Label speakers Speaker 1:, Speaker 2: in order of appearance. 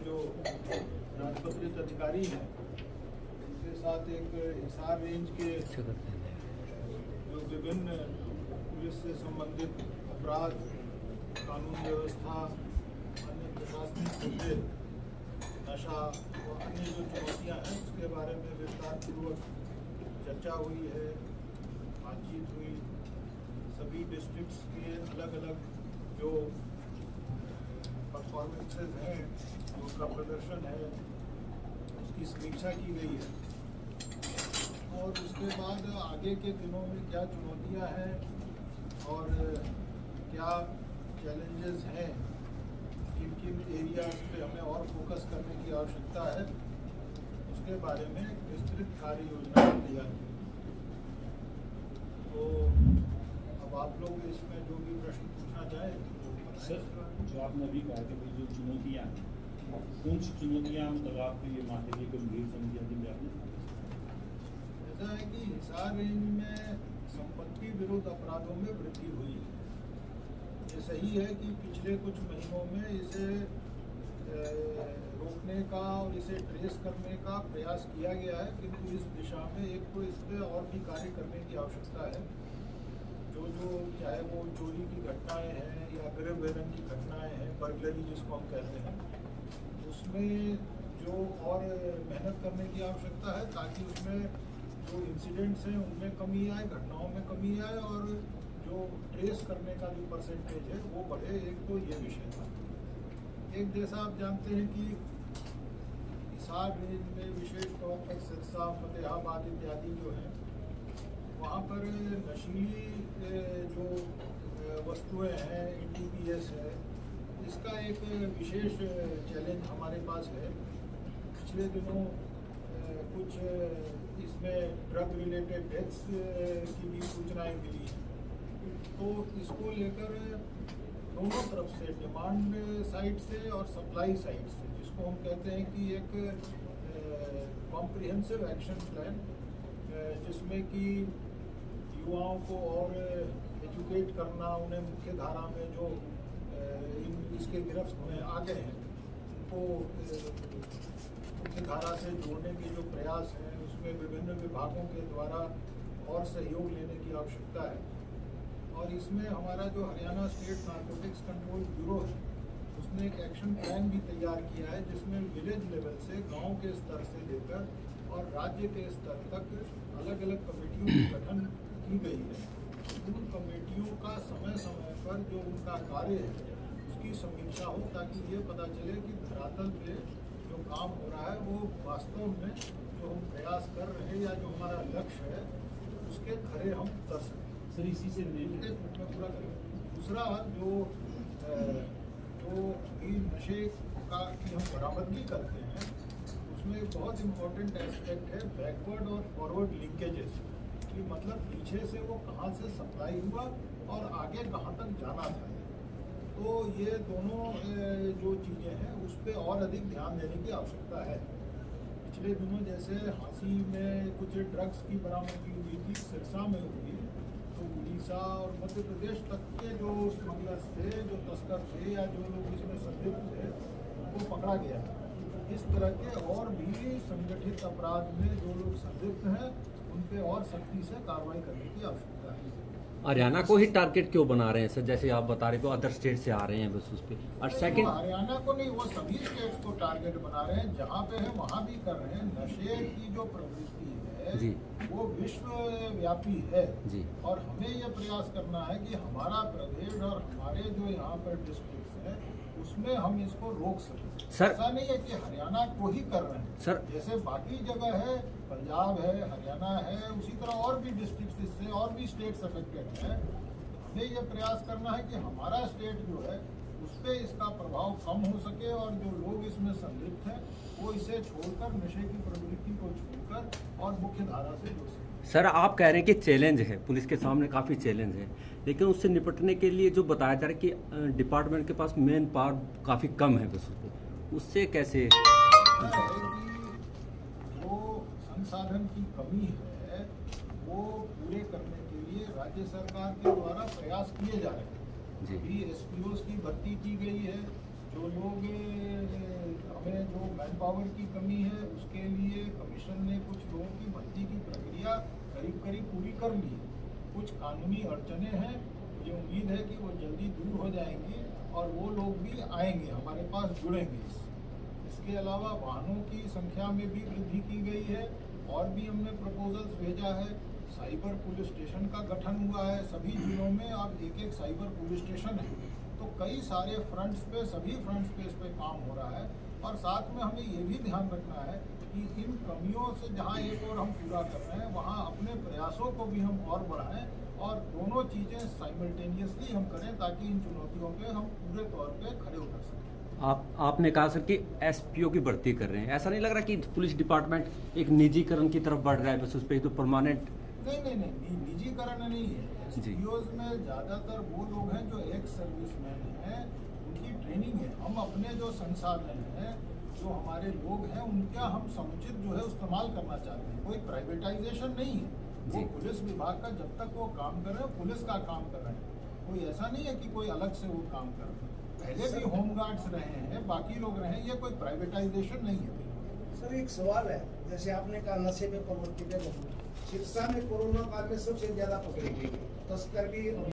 Speaker 1: जो राजपत्रित अधिकारी हैं उनके साथ एक हिसार रेंज के जो विभिन्न पुलिस से संबंधित अपराध, कानून व्यवस्था, अन्य प्रशासनिक मुद्दे, नशा और अन्य जो चुनौतियाँ हैं उसके बारे में विस्तारपूर्वक चर्चा हुई है, बातचीत हुई। सभी डिस्ट्रिक्ट्स के अलग अलग जो परफॉर्मेंसेज हैं, जो उनका प्रदर्शन है, उसकी समीक्षा की गई है। और उसके बाद आगे के दिनों में क्या चुनौतियां हैं और क्या चैलेंजेस हैं, किन किन एरियाज पे हमें और फोकस करने की आवश्यकता है, उसके बारे में एक विस्तृत कार्य योजना तैयार की। तो अब आप लोग इसमें जो भी प्रश्न पूछना चाहें।
Speaker 2: सर, जो आपने अभी कहा कि जो चुनौतियाँ हैं, कौन सी चुनौतियाँ मतलब आपको ये मानते हैं गंभीर चुनौतियाँ दी जाती हैं?
Speaker 1: ऐसा है कि हिसार रेंज में संपत्ति विरुद्ध अपराधों में वृद्धि हुई है। ये सही है कि पिछले कुछ महीनों में इसे रोकने का और इसे ट्रेस करने का प्रयास किया गया है, किंतु इस दिशा में एक तो इस पर और भी कार्य करने की आवश्यकता है। जो चाहे वो चोरी की घटनाएं हैं या गृह भेदन की घटनाएं हैं, बर्गलरी जिसको हम कहते हैं, उसमें जो और मेहनत करने की आवश्यकता है ताकि उसमें जो इंसिडेंट्स हैं उनमें कमी आए, घटनाओं में कमी आए और जो ट्रेस करने का जो परसेंटेज है वो बढ़े। एक तो ये विषय था। एक जैसा आप जानते हैं कि हिसार रेंज में विशेष तौर पर सिरसा, फतेहाबाद इत्यादि जो हैं, वहाँ पर नशीली जो वस्तुएं हैं, NDPS है, इसका एक विशेष चैलेंज हमारे पास है। पिछले दिनों कुछ इसमें ड्रग रिलेटेड डेथ्स की भी सूचनाएं मिली हैं। तो इसको लेकर दोनों तरफ से, डिमांड साइड से और सप्लाई साइड से, जिसको हम कहते हैं कि एक कॉम्प्रिहेंसिव एक्शन प्लान, जिसमें कि युवाओं को और एजुकेट करना, उन्हें मुख्य धारा में जो इसके गिरफ्त में आ गए हैं उनको मुख्य धारा से जोड़ने के जो प्रयास हैं, उसमें विभिन्न विभागों के द्वारा और सहयोग लेने की आवश्यकता है। और इसमें हमारा जो Haryana state narcotics control bureau है, उसने एक एक्शन प्लान भी तैयार किया है, जिसमें विलेज लेवल से, गांव के स्तर से लेकर और राज्य के स्तर तक अलग अलग कमेटियों का गठन की गई है। उन कमेटियों का समय समय पर जो उनका कार्य है उसकी समीक्षा हो, ताकि ये पता चले कि धरातल पे जो काम हो रहा है वो वास्तव में जो हम प्रयास कर रहे हैं या जो हमारा लक्ष्य है उसके खरे हम उतर सकें।
Speaker 2: सर, इसी से
Speaker 1: पूरा करें। दूसरा जो नशे का की हम बरामदगी करते हैं, उसमें एक बहुत इम्पोर्टेंट एस्पेक्ट है बैकवर्ड और फॉरवर्ड लिंकेजेस, कि मतलब पीछे से वो कहाँ से सप्लाई हुआ और आगे कहाँ तक जाना था। तो ये दोनों जो चीज़ें हैं उस पर और अधिक ध्यान देने की आवश्यकता है। पिछले दिनों जैसे हांसी में कुछ ड्रग्स की बरामदगी हुई थी, सिरसा में हुई, तो उड़ीसा और मध्य प्रदेश तक के जो स्मगलर्स थे, जो तस्कर थे या जो लोग इसमें संलिप्त थे, उनको पकड़ा गया। इस तरह के और भी संगठित अपराध में जो लोग संलिप्त हैं उन पे और सख्ती से कार्रवाई करने की आवश्यकता है।
Speaker 3: हरियाणा को ही टारगेट क्यों बना रहे हैं सर? जैसे आप बता रहे हो अदर स्टेट से आ रहे हैं बस उस पर। और सेकंड,
Speaker 1: हरियाणा को नहीं, वो सभी स्टेट्स को टारगेट बना रहे हैं, जहाँ पे है वहाँ भी कर रहे हैं। नशे की जो प्रवृत्ति है
Speaker 3: जी, वो
Speaker 1: विश्वव्यापी है
Speaker 3: जी,
Speaker 1: और हमें यह प्रयास करना है कि हमारा प्रदेश और हमारे जो यहाँ पर डिस्ट्रिक्ट हैं उसमें हम इसको रोक सकें।
Speaker 3: सर,
Speaker 1: ऐसा नहीं है कि हरियाणा को ही कर रहे हैं
Speaker 3: सर,
Speaker 1: जैसे बाकी जगह है, पंजाब है, हरियाणा है, उसी तरह और भी डिस्ट्रिक्ट इससे और भी स्टेट्स अफेक्टेड हैं। हमें यह प्रयास करना है कि हमारा स्टेट जो है उस पर इसका प्रभाव कम हो सके और जो लोग इसमें संलिप्त हैं वो इसे छोड़कर, नशे की प्रवृत्ति को छोड़कर और मुख्य धारा से जुड़ सके।
Speaker 3: सर आप कह रहे हैं कि चैलेंज है, पुलिस के सामने काफ़ी चैलेंज है, लेकिन उससे निपटने के लिए जो बताया जा रहा है कि डिपार्टमेंट के पास मेन पावर काफ़ी कम है, बस उससे कैसे
Speaker 1: जो संसाधन की कमी है वो पूरे करने के लिए राज्य सरकार के द्वारा प्रयास किए जा रहे हैं। अभी SPOs की भर्ती की गई है, जो लोग हमें जो मैन पावर की कमी है उसके लिए कमीशन ने कुछ लोगों की भर्ती की प्रक्रिया करीब करीब पूरी कर ली है। कुछ कानूनी अड़चने हैं, मुझे उम्मीद है कि वो जल्दी दूर हो जाएंगी और वो लोग भी आएंगे, हमारे पास जुड़ेंगे। इसके अलावा वाहनों की संख्या में भी वृद्धि की गई है और भी हमने प्रपोजल्स भेजा है। साइबर पुलिस स्टेशन का गठन हुआ है, सभी जिलों में अब एक एक साइबर पुलिस स्टेशन है। तो कई सारे फ्रंट्स पे, सभी फ्रंट्स पे इस पे काम हो रहा है। और साथ में हमें ये भी ध्यान रखना है कि इन कमियों से जहाँ एक और हम पूरा कर रहे हैं, वहाँ अपने प्रयासों को भी हम और बढ़ाएं और दोनों चीज़ें साइमल्टेनियसली हम करें ताकि इन चुनौतियों पे हम पूरे तौर पे खड़े उतर सकें।
Speaker 3: आपने कहा सर कि एसपीओ की भर्ती कर रहे हैं, ऐसा नहीं लग रहा कि पुलिस डिपार्टमेंट एक निजीकरण की तरफ बढ़ रहा है? बस उस पर तो परमानेंट
Speaker 1: नहीं, निजीकरण नहीं है। एसपीओज में ज़्यादातर वो लोग हैं जो एक्स सर्विसमैन हैं, उनकी ट्रेनिंग है। हम अपने जो संसाधन हैं, जो हमारे लोग हैं, उनका हम समुचित जो है इस्तेमाल करना चाहते हैं। कोई प्राइवेटाइजेशन नहीं है। वो पुलिस विभाग का जब तक वो काम कर रहे हैं, पुलिस का काम कर रहे हैं। कोई ऐसा नहीं है कि कोई अलग से वो काम कर रहे हैं। पहले भी होमगार्ड्स रहे हैं, बाकी लोग रहे हैं, ये कोई प्राइवेटाइजेशन नहीं है।
Speaker 4: सर एक सवाल है, जैसे आपने कहा नशे में प्रवृत्ति पे शिक्षा में कोरोना काल में सबसे ज्यादा पकड़ी गई, तस्कर भी